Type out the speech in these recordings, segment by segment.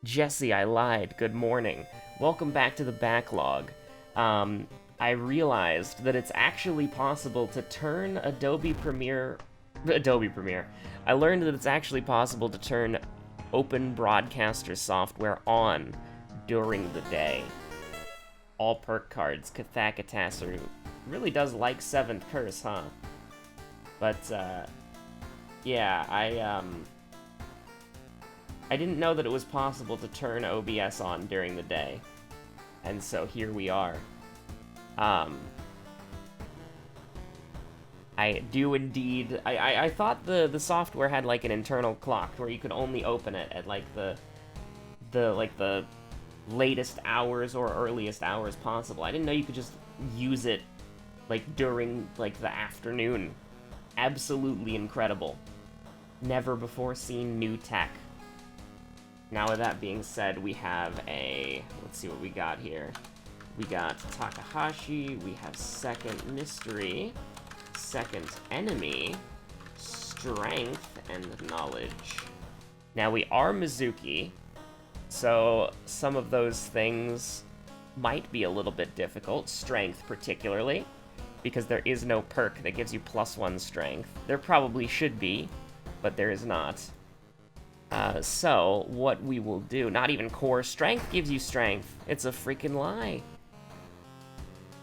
Jesse, I lied. Good morning. Welcome back to the backlog. I realized that it's actually possible to turn Adobe Premiere. Adobe Premiere. I learned that it's actually possible to turn Open Broadcaster software on during the day. All perk cards, Cathacatasaru. Really does like 7th Curse, huh? But, yeah, I didn't know that it was possible to turn OBS on during the day. And so here we are. I do indeed... I thought the software had like an internal clock where you could only open it at like the latest hours or earliest hours possible. I didn't know you could just use it like during like the afternoon. Absolutely incredible. Never before seen new tech. Now, with that being said, we have a... Let's see what we got here. We got Takahashi, we have Second Mystery, Second Enemy, Strength, and Knowledge. Now, we are Mizuki, so some of those things might be a little bit difficult. Strength, particularly, because there is no perk that gives you +1 strength. There probably should be, but there is not. So, what we will do... Not even core strength gives you strength. It's a freaking lie.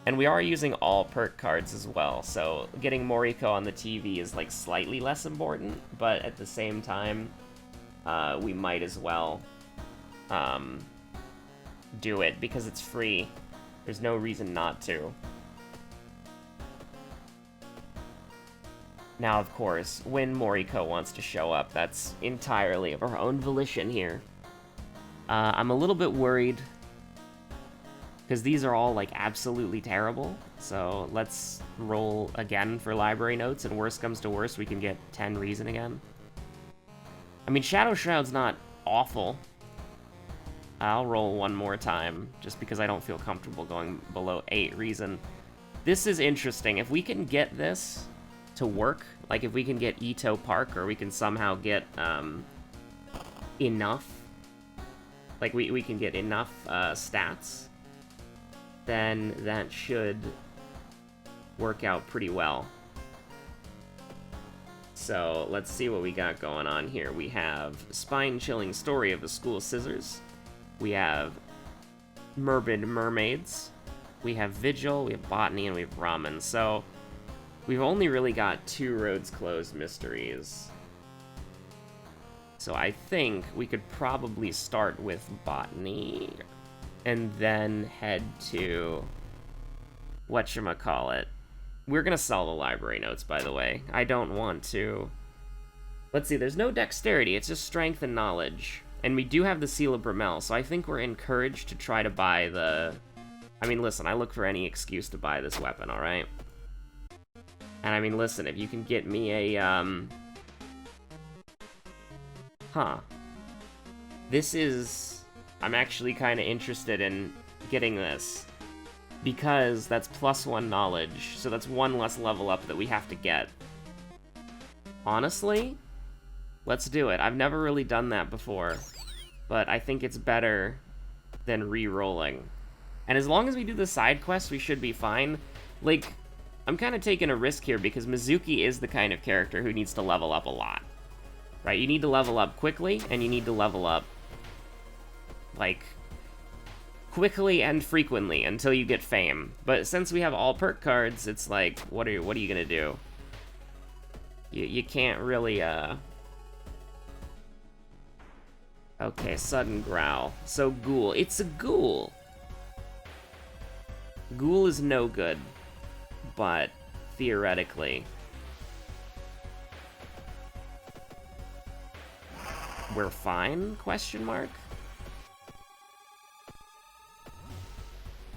And we are using all perk cards as well, so getting Moriko on the TV is, like, slightly less important, but at the same time, we might as well, do it, because it's free. There's no reason not to. Now, of course, when Moriko wants to show up, that's entirely of her own volition here. I'm a little bit worried, because these are all, like, absolutely terrible. So let's roll again for library notes, and worst comes to worst, we can get 10 reason again. I mean, Shadow Shroud's not awful. I'll roll one more time, just because I don't feel comfortable going below 8 reason. This is interesting. If we can get this to work, like if we can get Ito Park, or we can somehow get enough, like we can get enough stats, then that should work out pretty well. So let's see what we got going on here. We have Spine-Chilling Story of the School Scissors. We have Mermaid Mermaids. We have Vigil, we have Botany, and we have Ramen. So we've only really got 2 roads closed mysteries. So I think we could probably start with Botany, and then head to... whatchamacallit. We're gonna sell the library notes, by the way. I don't want to... Let's see, there's no dexterity, it's just strength and knowledge. And we do have the Seal of Bramel, so I think we're encouraged to try to buy the... I mean, listen, I look for any excuse to buy this weapon, alright? And I mean, listen, if you can get me a, This is... I'm actually kind of interested in getting this, because that's +1 knowledge, so that's 1 less level up that we have to get. Honestly, let's do it. I've never really done that before, but I think it's better than re-rolling. And as long as we do the side quests, we should be fine. Like, I'm kind of taking a risk here, because Mizuki is the kind of character who needs to level up a lot. Right? You need to level up quickly, and you need to level up, like, quickly and frequently until you get fame. But since we have all perk cards, it's like, what are you gonna do? You can't really, Okay, Sudden Growl. So, Ghoul. It's a Ghoul! Ghoul is no good, but theoretically we're fine? Question mark?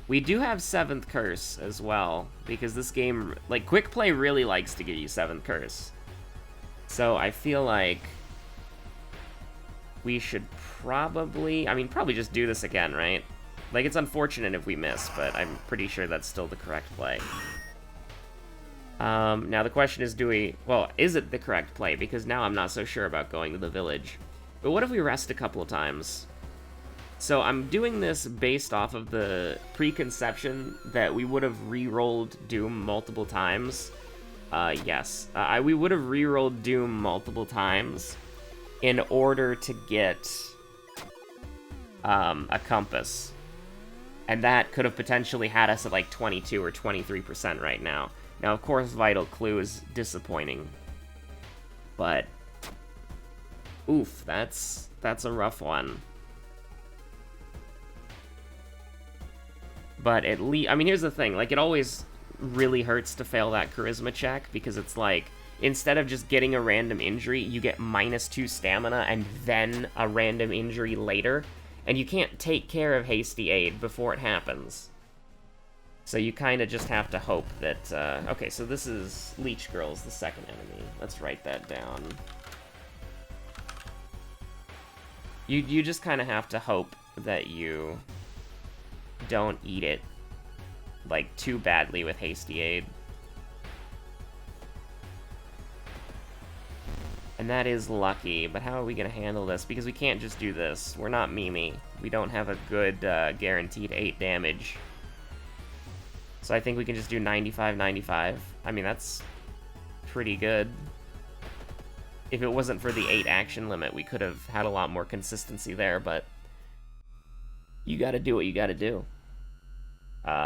We do have 7th Curse as well, because this game, like, Quick Play really likes to give you 7th Curse. So I feel like we should probably, probably just do this again, right? Like, it's unfortunate if we miss, but I'm pretty sure that's still the correct play. Now the question is, is it the correct play? Because now I'm not so sure about going to the village. But what if we rest a couple of times? So I'm doing this based off of the preconception that we would have re-rolled Doom multiple times. Yes. We would have re-rolled Doom multiple times in order to get a compass. And that could have potentially had us at like 22 or 23% right now. Now, of course, Vital Clue is disappointing. But, oof, that's a rough one. But at least, I mean, here's the thing. Like, it always really hurts to fail that charisma check, because it's like, instead of just getting a random injury, you get -2 stamina and then a random injury later. And you can't take care of Hasty Aid before it happens. So you kind of just have to hope that, okay, so this is Leech Girl's the second enemy. Let's write that down. You just kind of have to hope that you don't eat it, like, too badly with Hasty Aid. And that is lucky, but how are we going to handle this? Because we can't just do this. We're not Mimi. We don't have a good guaranteed 8 damage. So I think we can just do 95-95. I mean, that's pretty good. If it wasn't for the 8 action limit, we could have had a lot more consistency there, but you gotta do what you gotta do.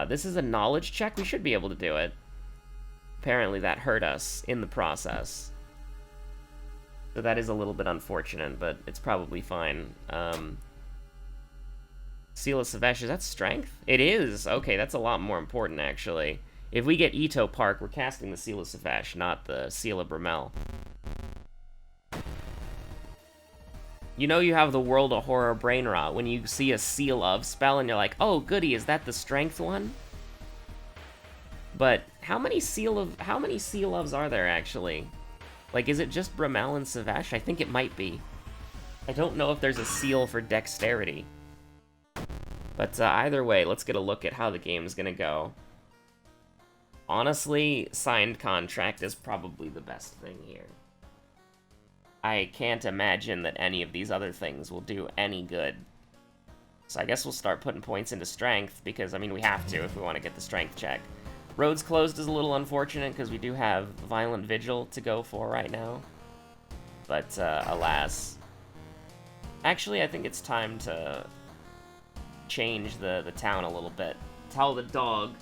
This is a knowledge check. We should be able to do it. Apparently that hurt us in the process. So that is a little bit unfortunate, but it's probably fine. Seal of Savesh, is that strength? It is! Okay, that's a lot more important, actually. If we get Ito Park, we're casting the Seal of Savesh, not the Seal of Bramel. You know you have the World of Horror brain rot when you see a Seal of spell and you're like, oh, goody, is that the strength one? But how many Seal ofs are there, actually? Like, is it just Bramel and Savesh? I think it might be. I don't know if there's a seal for dexterity. But either way, let's get a look at how the game's gonna go. Honestly, signed contract is probably the best thing here. I can't imagine that any of these other things will do any good. So I guess we'll start putting points into strength, because, I mean, we have to if we want to get the strength check. Roads Closed is a little unfortunate, because we do have Violent Vigil to go for right now. But, alas. Actually, I think it's time to change the town a little bit. Tell the dog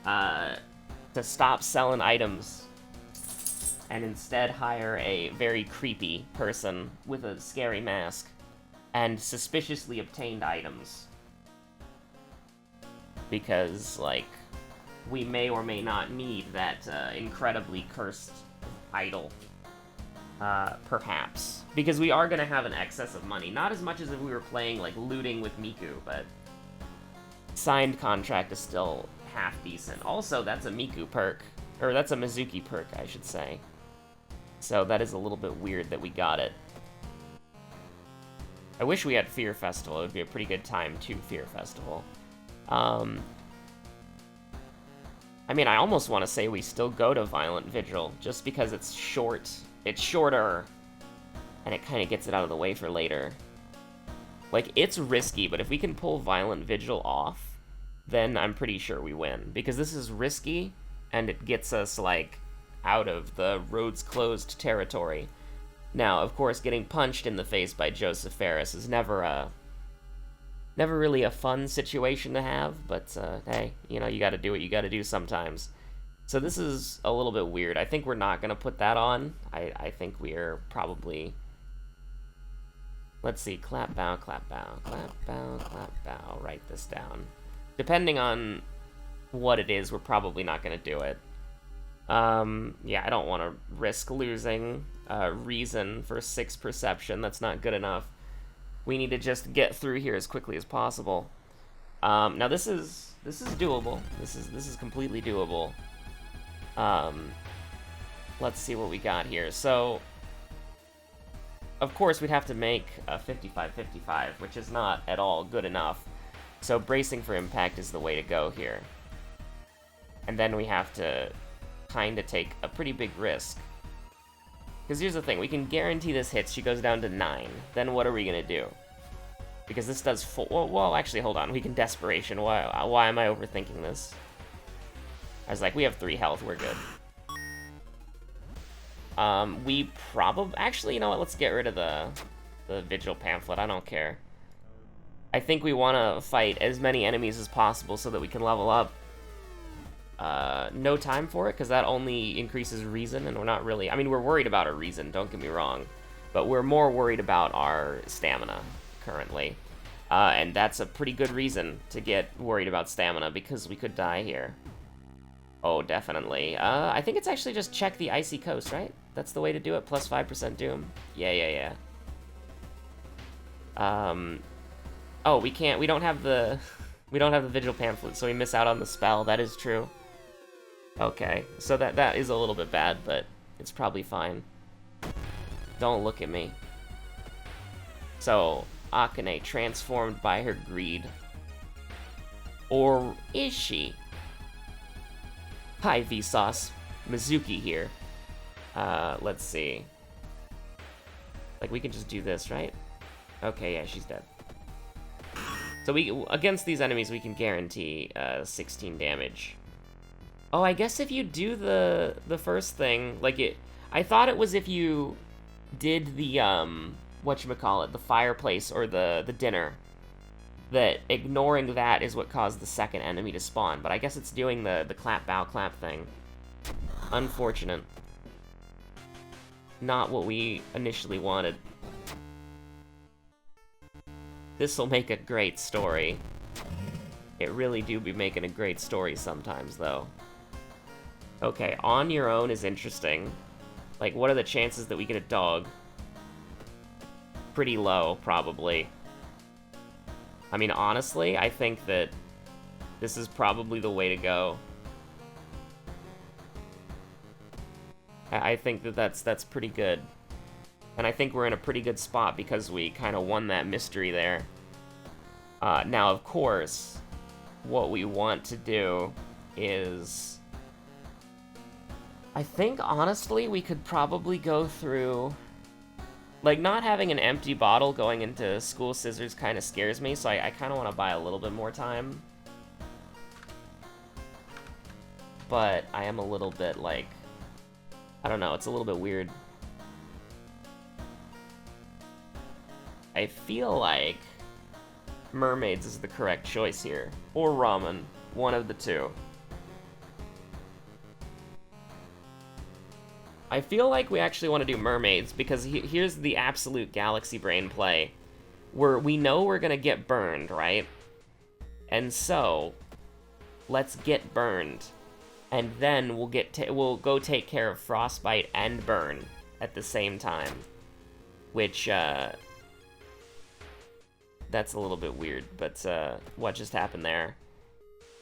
to stop selling items and instead hire a very creepy person with a scary mask and suspiciously obtained items. Because, like, we may or may not need that incredibly cursed idol. Perhaps. Because we are going to have an excess of money. Not as much as if we were playing, like, looting with Miku, but signed contract is still half decent. Also, that's a Miku perk. Or that's a Mizuki perk, I should say. So that is a little bit weird that we got it. I wish we had Fear Festival. It would be a pretty good time to Fear Festival. I mean, I almost want to say we still go to Violent Vigil, just because it's short. It's shorter, and it kind of gets it out of the way for later. Like, it's risky, but if we can pull Violent Vigil off, then I'm pretty sure we win. Because this is risky, and it gets us, like, out of the Roads Closed territory. Now, of course, getting punched in the face by Joseph Ferris is never really a fun situation to have, but, hey, you know, you gotta do what you gotta do sometimes. So this is a little bit weird. I think we're not gonna put that on. I think we're probably... Let's see, clap, bow, clap, bow, clap, bow, clap, bow. Write this down. Depending on what it is, we're probably not gonna do it. Yeah, I don't want to risk losing reason for 6 perception. That's not good enough. We need to just get through here as quickly as possible. Now this is doable. This is completely doable. Let's see what we got here. So, of course, we'd have to make a 55-55, which is not at all good enough. So bracing for impact is the way to go here. And then we have to kind of take a pretty big risk. Because here's the thing, we can guarantee this hits, she goes down to 9. Then what are we going to do? Because this does full... Well, actually, hold on. We can Desperation. Why am I overthinking this? I was like, we have 3 health. We're good. We probably... Actually, you know what? Let's get rid of the Vigil Pamphlet. I don't care. I think we want to fight as many enemies as possible so that we can level up. No time for it, because that only increases reason, and we're not really... I mean, we're worried about our reason, don't get me wrong. But we're more worried about our stamina, currently. And that's a pretty good reason to get worried about stamina, because we could die here. Oh, definitely. I think it's actually just check the Icy Coast, right? That's the way to do it, plus 5% Doom. Yeah. Oh, we don't have the Vigil Pamphlet, so we miss out on the spell. That is true. Okay, so that is a little bit bad, but it's probably fine. Don't look at me. So, Akane transformed by her greed. Or is she? Hi, Vsauce. Mizuki here. Let's see. Like, we can just do this, right? Okay, yeah, she's dead. So against these enemies, we can guarantee 16 damage. Oh, I guess if you do the first thing, like I thought it was if you did the whatchamacallit, the fireplace or the dinner, that ignoring that is what caused the second enemy to spawn. But I guess it's doing the clap, bow, clap thing. Unfortunate. Not what we initially wanted. This'll make a great story. It really do be making a great story sometimes, though. Okay, on your own is interesting. Like, what are the chances that we get a dog? Pretty low, probably. I mean, honestly, I think that this is probably the way to go. I think that that's pretty good. And I think we're in a pretty good spot because we kind of won that mystery there. Now, of course, what we want to do is... I think, honestly, we could probably go through... Like, not having an empty bottle going into School Scissors kind of scares me, so I kind of want to buy a little bit more time. But I am a little bit, like... I don't know, it's a little bit weird. I feel like mermaids is the correct choice here. Or ramen. One of the two. I feel like we actually want to do mermaids, because here's the absolute galaxy brain play. We know we're gonna get burned, right? And so, let's get burned. And then we'll go take care of frostbite and burn at the same time. Which, that's a little bit weird, but what just happened there?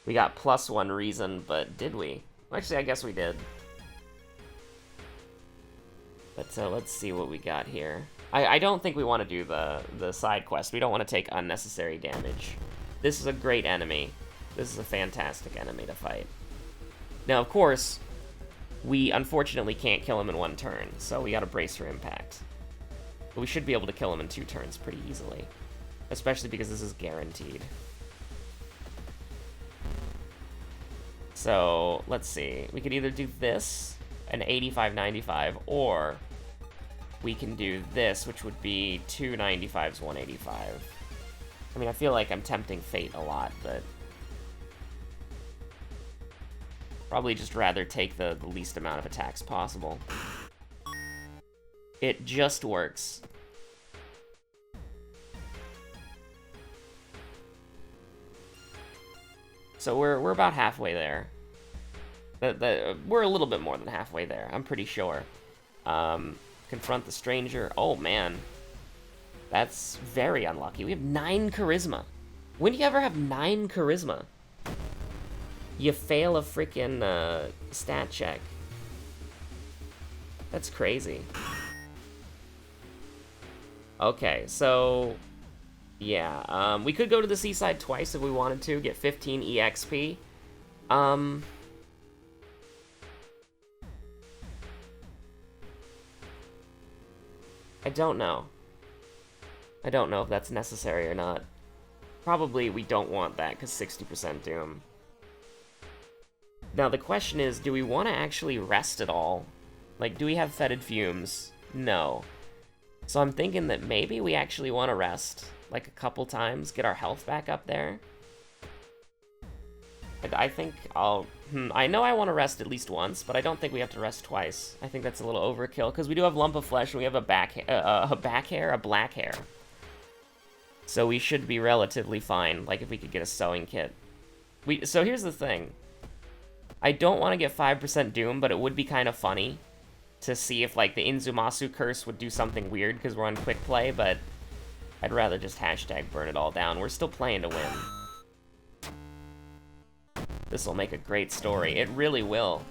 We got +1 reason, but did we? Actually, I guess we did. But let's see what we got here. I don't think we want to do the side quest. We don't want to take unnecessary damage. This is a great enemy. This is a fantastic enemy to fight. Now, of course, we unfortunately can't kill him in 1 turn, so we gotta brace for impact. But we should be able to kill him in 2 turns pretty easily. Especially because this is guaranteed. So, let's see. We could either do this, an 85-95, or we can do this, which would be 2 95s, 185. I mean, I feel like I'm tempting fate a lot, but... Probably just rather take the least amount of attacks possible. It just works. So we're about halfway there. We're a little bit more than halfway there, I'm pretty sure. Confront the stranger. Oh, man. That's very unlucky. We have 9 charisma. When do you ever have 9 charisma? You fail a freaking stat check. That's crazy. Okay, so... Yeah, we could go to the seaside twice if we wanted to, get 15 EXP. I don't know. I don't know if that's necessary or not. Probably we don't want that, because 60% Doom. Now, the question is, do we want to actually rest at all? Like, do we have fetid fumes? No. So I'm thinking that maybe we actually want to rest, like, a couple times, get our health back up there. And I think I'll... I know I want to rest at least once, but I don't think we have to rest twice. I think that's a little overkill, because we do have Lump of Flesh, and we have a black hair. So we should be relatively fine, like if we could get a sewing kit. So here's the thing. I don't want to get 5% Doom, but it would be kind of funny to see if, like, the Inzumasu curse would do something weird, because we're on quick play, but I'd rather just hashtag burn it all down. We're still playing to win. This will make a great story. It really will.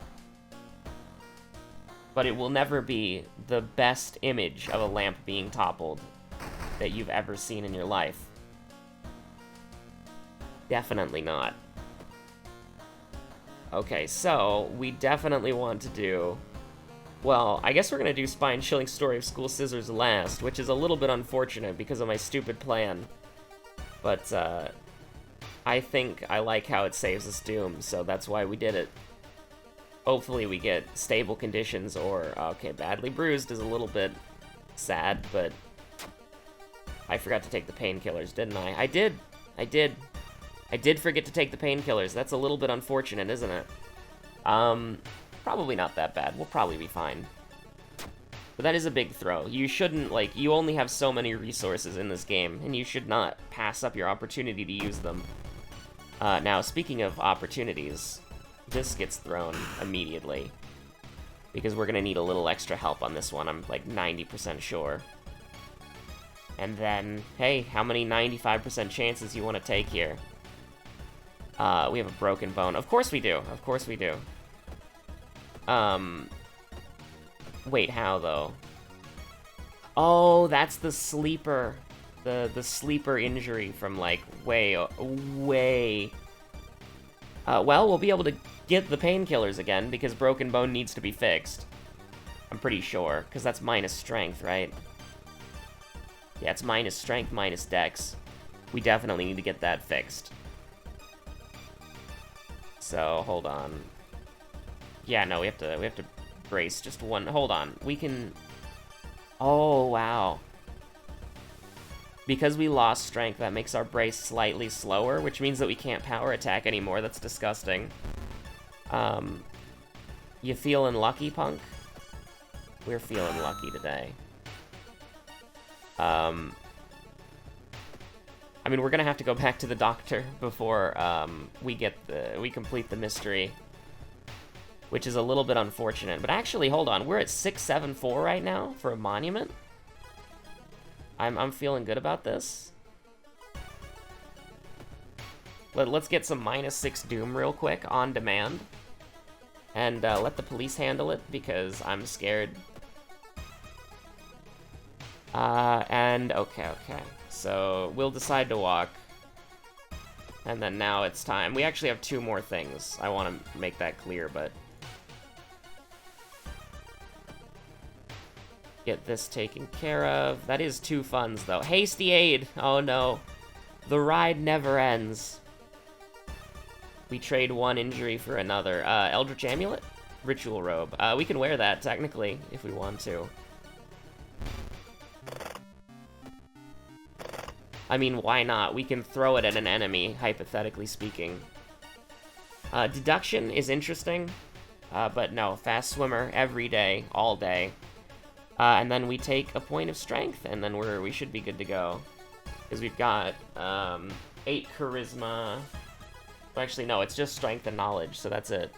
But it will never be the best image of a lamp being toppled that you've ever seen in your life. Definitely not. Okay, so we definitely want to do... Well, I guess we're going to do Spine-Chilling Story of School Scissors last, which is a little bit unfortunate because of my stupid plan. But, I think I like how it saves us Doom, so that's why we did it. Hopefully we get stable conditions, or... Okay, Badly Bruised is a little bit sad, but... I forgot to take the painkillers, didn't I? I did forget to take the painkillers. That's a little bit unfortunate, isn't it? Probably not that bad. We'll probably be fine. But that is a big throw. You shouldn't, like, you only have so many resources in this game, and you should not pass up your opportunity to use them. Now, speaking of opportunities, this gets thrown immediately. Because we're gonna need a little extra help on this one, I'm, like, 90% sure. And then, hey, how many 95% chances you want to take here? We have a broken bone. Of course we do. Of course we do. Wait, how, though? Oh, that's the sleeper. The sleeper injury from, like, way... well, we'll be able to get the painkillers again, because broken bone needs to be fixed. I'm pretty sure, because that's minus strength, right? Yeah, it's minus strength, minus dex. We definitely need to get that fixed. So, hold on. Yeah, no, we have to brace just one. Hold on. We can... Oh, wow. Because we lost strength, that makes our brace slightly slower, which means that we can't power attack anymore. That's disgusting. You feeling lucky, punk? We're feeling lucky today. I mean, we're gonna have to go back to the doctor before we complete the mystery, which is a little bit unfortunate. But actually, hold on, we're at 674 right now for a monument. I'm feeling good about this. Let's get some -6 Doom real quick on demand, and let the police handle it because I'm scared. And okay. So we'll decide to walk. And then now it's time. We actually have 2 more things. I want to make that clear, but... Get this taken care of. That is 2 funds, though. Hasty aid! Oh, no. The ride never ends. We trade 1 injury for another. Eldritch Amulet? Ritual Robe. We can wear that, technically, if we want to. I mean, why not? We can throw it at an enemy, hypothetically speaking. Deduction is interesting, but no, fast swimmer every day, all day. And then we take a point of strength, and then we should be good to go. Because we've got 8 charisma. Well, actually, no, it's just strength and knowledge, so that's it.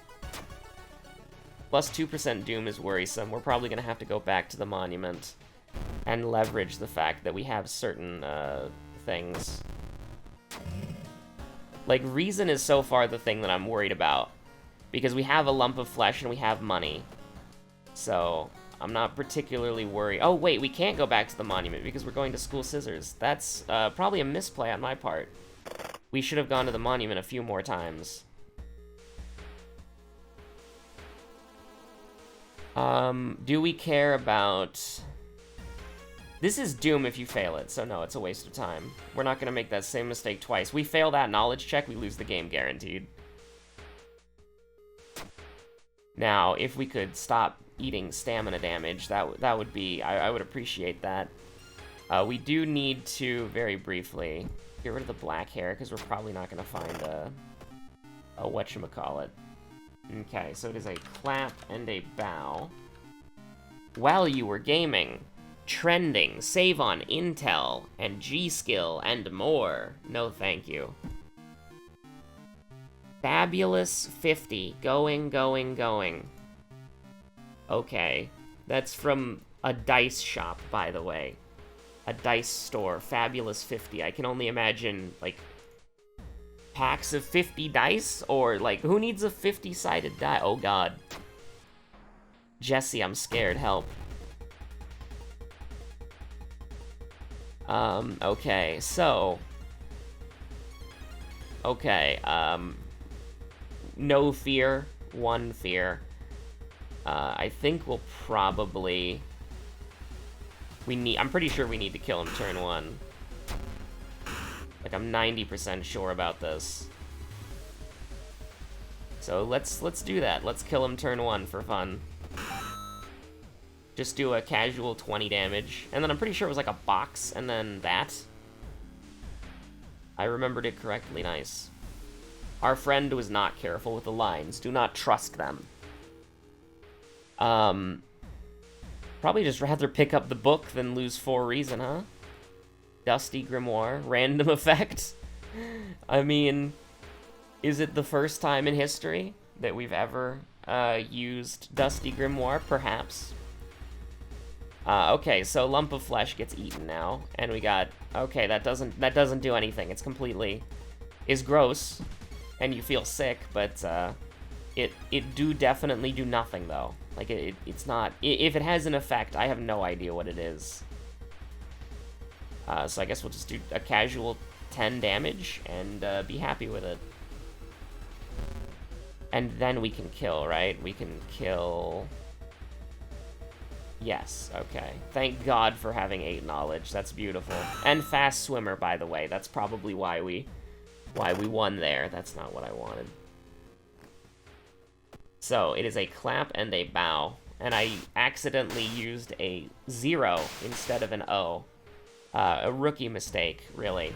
Plus 2% Doom is worrisome. We're probably going to have to go back to the monument and leverage the fact that we have certain things. Like, reason is so far the thing that I'm worried about, because we have a lump of flesh and we have money. So, I'm not particularly worried. Oh, wait, we can't go back to the monument because we're going to School Scissors. That's probably a misplay on my part. We should have gone to the monument a few more times. Do we care about... This is doom if you fail it, so no, it's a waste of time. We're not gonna make that same mistake twice. We fail that knowledge check, we lose the game guaranteed. Now, if we could stop eating stamina damage, that would be... I would appreciate that. We do need to, very briefly, get rid of the black hair, because we're probably not gonna find a whatchamacallit. Okay, so it is a clap and a bow. While you were gaming, trending, save on Intel, and G-Skill, and more. No thank you. Fabulous 50. Going. Okay. That's from a dice shop, by the way. A dice store. Fabulous 50. I can only imagine, like, packs of 50 dice? Or, like, who needs a 50-sided die? Oh, God. Jesse, I'm scared. Help. Okay, so... Okay, no fear, one fear. I think we'll probably... I'm pretty sure we need to kill him turn 1. Like, I'm 90% sure about this. So let's do that. Let's kill him turn 1 for fun. Just do a casual 20 damage. And then I'm pretty sure it was like a box, and then that. I remembered it correctly. Nice. Our friend was not careful with the lines. Do not trust them. Probably just rather pick up the book than lose for reason, huh? Dusty Grimoire. Random effect. I mean, is it the first time in history that we've ever used Dusty Grimoire? Perhaps. Okay, so lump of flesh gets eaten now, and we got... Okay, that doesn't do anything. It's completely... is gross, and you feel sick, but it do definitely do nothing, though. Like, it's not... If it has an effect, I have no idea what it is. So I guess we'll just do a casual 10 damage, and be happy with it. And then we can kill, right? We can kill... Yes, okay. Thank God for having 8 knowledge. That's beautiful. And fast swimmer, by the way. That's probably why we won there. That's not what I wanted. So, it is a clap and a bow. And I accidentally used a 0 instead of an O. A rookie mistake, really.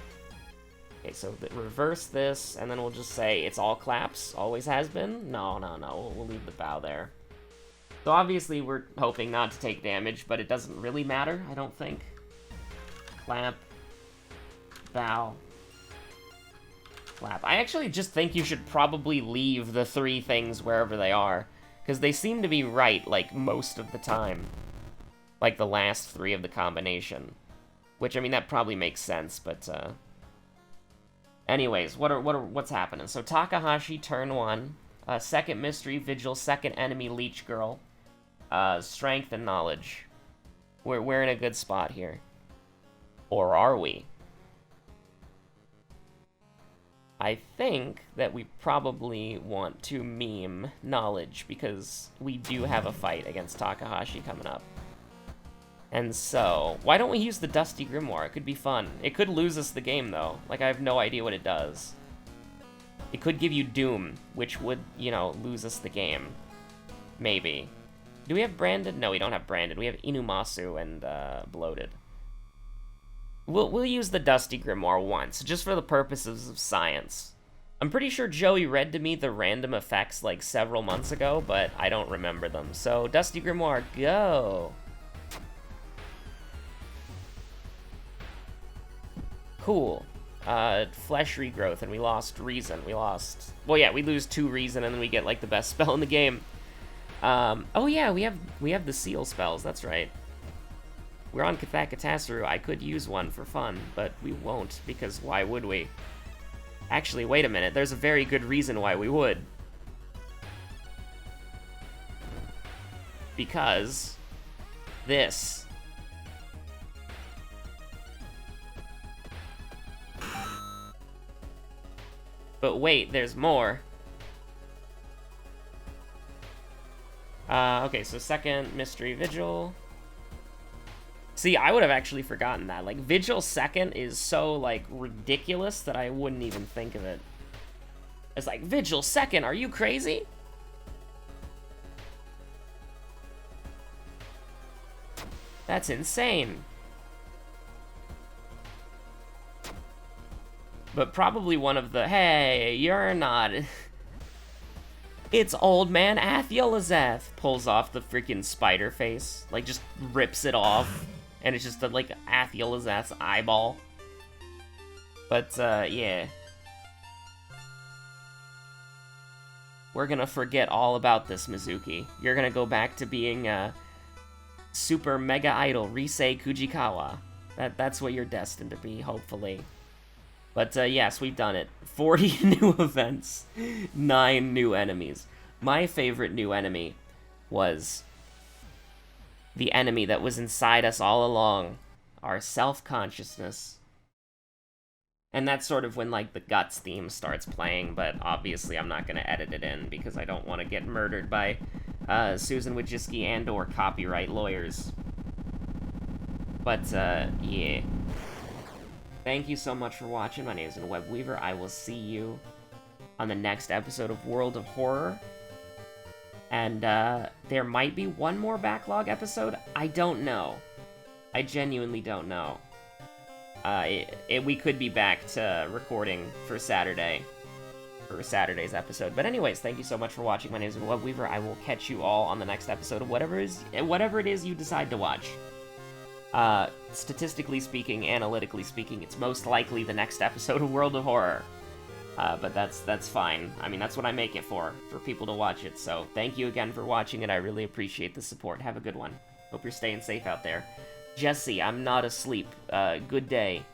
Okay, so reverse this, and then we'll just say it's all claps. Always has been? No. We'll leave the bow there. So obviously we're hoping not to take damage, but it doesn't really matter, I don't think. Clap. Bow. Clap. I actually just think you should probably leave the 3 things wherever they are, because they seem to be right, like, most of the time. Like the last 3 of the combination. Which, I mean, that probably makes sense, but, Anyways, what's happening? So Takahashi, turn 1. Second mystery vigil, second enemy leech girl. Strength and knowledge. We're in a good spot here. Or are we? I think that we probably want to meme knowledge, because we do have a fight against Takahashi coming up. And so, why don't we use the Dusty Grimoire? It could be fun. It could lose us the game, though. Like, I have no idea what it does. It could give you Doom, which would, you know, lose us the game. Maybe. Do we have Branded? No, we don't have Branded. We have Inumasu and Bloated. We'll use the Dusty Grimoire once, just for the purposes of science. I'm pretty sure Joey read to me the random effects like several months ago, but I don't remember them. So, Dusty Grimoire, go! Cool. Flesh regrowth, and we lost reason. Well, yeah, we lose 2 reason, and then we get, like, the best spell in the game. Oh yeah, we have the seal spells, that's right. We're on Kathakatasaru. I could use one for fun, but we won't, because why would we? Actually, wait a minute, there's a very good reason why we would. Because... this. But wait, there's more. Okay, so second mystery vigil. See, I would have actually forgotten that. Like, Vigil second is so, like, ridiculous that I wouldn't even think of it. It's like, Vigil second, are you crazy? That's insane. But probably one of the, hey, you're not... It's old man Athielazeth pulls off the freaking spider face. Like, just rips it off. And it's just, like, Athielazeth's eyeball. But, yeah. We're gonna forget all about this, Mizuki. You're gonna go back to being, super mega idol Risei Kujikawa. That's what you're destined to be, hopefully. But, yes, we've done it. 40 new events, 9 new enemies. My favorite new enemy was the enemy that was inside us all along, our self-consciousness. And that's sort of when, like, the Guts theme starts playing, but obviously I'm not going to edit it in because I don't want to get murdered by Susan Wojcicki and/or copyright lawyers. But, yeah. Thank you so much for watching. My name is Webweaver. I will see you on the next episode of World of Horror. And, there might be one more backlog episode. I don't know. I genuinely don't know. We could be back to recording for Saturday. For Saturday's episode. But anyways, thank you so much for watching. My name is Webweaver. I will catch you all on the next episode of whatever it is you decide to watch. Statistically speaking, analytically speaking, it's most likely the next episode of World of Horror. But that's fine. I mean, that's what I make it for people to watch it. So thank you again for watching it. I really appreciate the support. Have a good one. Hope you're staying safe out there. Jesse, I'm not asleep. Good day.